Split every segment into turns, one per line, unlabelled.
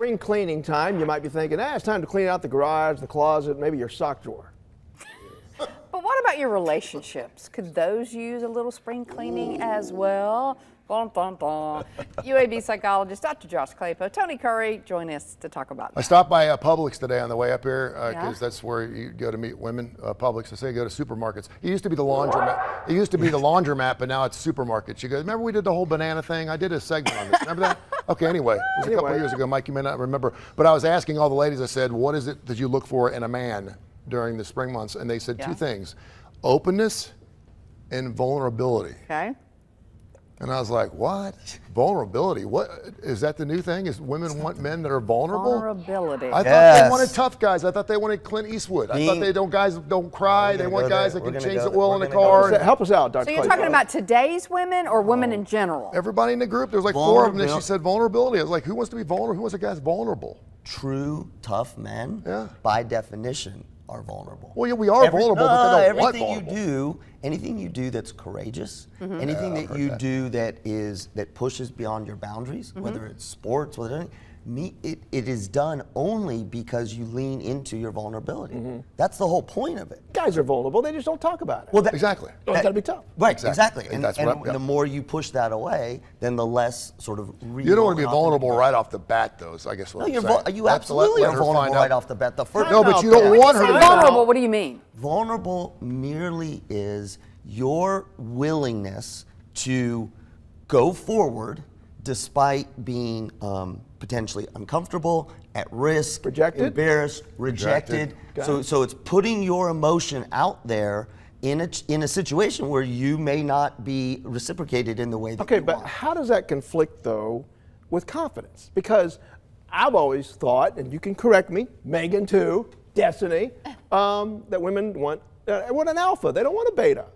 Spring cleaning time, you might be thinking, it's time to clean out the garage, the closet, maybe your sock drawer.
But what about your relationships? Could those use a little spring cleaning as well? Bum, bum, bum. UAB psychologist Dr. Josh Klapow, Tony Kurre, join us to talk about that.
I stopped by Publix today on the way up here because
Yeah?
that's where you go to meet women. Publix, I say go to supermarkets. It used to be the laundromat. It used to be the laundromat, but now it's supermarkets. She goes, remember we did the whole banana thing? I did a segment on this. Remember that? Okay, anyway, it was a couple of years ago. Mike, you may not remember. But I was asking all the ladies, I said, what is it that you look for in a man during the spring months? And they said two things, openness and vulnerability.
Okay.
And I was like, what? Vulnerability? What is that the new thing? Is women want men that are vulnerable?
Vulnerability.
I thought they wanted tough guys. I thought they wanted Clint Eastwood. I thought guys don't cry. They want guys that can change the oil in the car.
Help us out, Dr.
So you're talking about today's women or women in general?
Everybody in the group. There was like four of them, and she said vulnerability. I was like, who wants to be vulnerable? Who wants a guy that's vulnerable?
True tough men, by definition, are vulnerable.
Well, yeah, we are vulnerable, but they don't want
vulnerable. Anything you do that's courageous, anything that you do that pushes beyond your boundaries, whether it's sports, it is done only because you lean into your vulnerability. That's the whole point of it.
Guys are vulnerable, they just don't talk about it.
Well, exactly.
It's got to be tough.
Right, exactly. And
that's
the more you push that away, then the less sort of real.
You don't want to be vulnerable right off the bat, though, so I guess what I'm saying.
You absolutely are vulnerable right off the bat.
No, but you don't want her to be
vulnerable. What do you mean?
Vulnerable merely is your willingness to go forward despite being potentially uncomfortable, at risk,
rejected,
embarrassed, rejected. So it's putting your emotion out there in a situation where you may not be reciprocated in the way that you want.
Okay, but how does that conflict though with confidence? Because I've always thought, and you can correct me, Megan too, Destiny, that women want an alpha. They don't want a beta.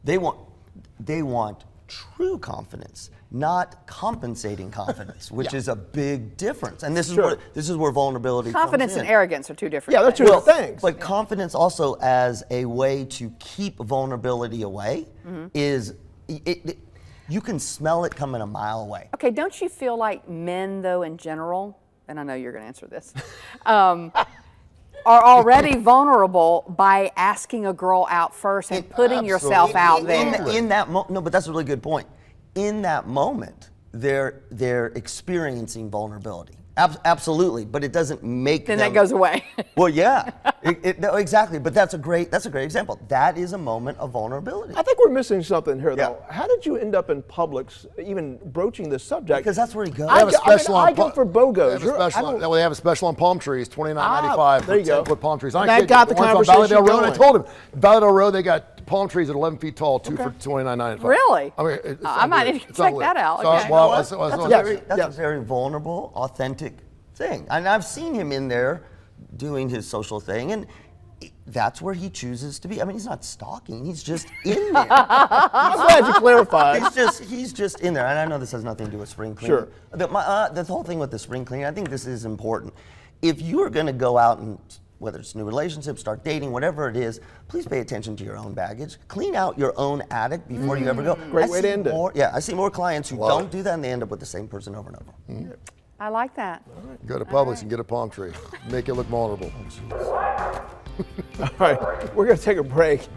They want true confidence, not compensating confidence, which is a big difference. And this is where vulnerability
Confidence
comes in.
and arrogance are two different
they're
things.
two different things.
But confidence also as a way to keep vulnerability away is, you can smell it coming a mile away.
Okay, don't you feel like men, though, in general, and I know you're going to answer this, are already vulnerable by asking a girl out first and putting yourself out there?
In that no, but that's a really good point. In that moment, they're experiencing vulnerability. Absolutely, but it doesn't make
then
them.
that goes away.
Well, yeah, no, exactly. But that's a great example. That is a moment of vulnerability.
I think we're missing something here, though. How did you end up in Publix, even broaching this subject?
Because that's where he goes.
I go for BOGOs.
They have a special on palm trees, $29.95
there you go.
10-foot palm trees.
That got the conversation
Road.
going.
I told him, Valleydale Road, they got palm trees at 11 feet tall, two for $29.95.
Really?
I mean,
I might need to check that out. Okay.
That's a very vulnerable, authentic thing. And I've seen him in there doing his social thing, and that's where he chooses to be. I mean, he's not stalking, he's just in there.
I'm glad you clarified.
He's just in there. And I know this has nothing to do with spring cleaning.
Sure.
The whole thing with the spring cleaning, I think this is important. If you are going to go out and, whether it's new relationships, start dating, whatever it is, please pay attention to your own baggage. Clean out your own attic before you ever go.
Great way to end it.
Yeah, I see more clients who don't do that, and they end up with the same person over and over.
I like that.
Go to Publix and get a palm tree. Make it look vulnerable.
All right, we're going to take a break.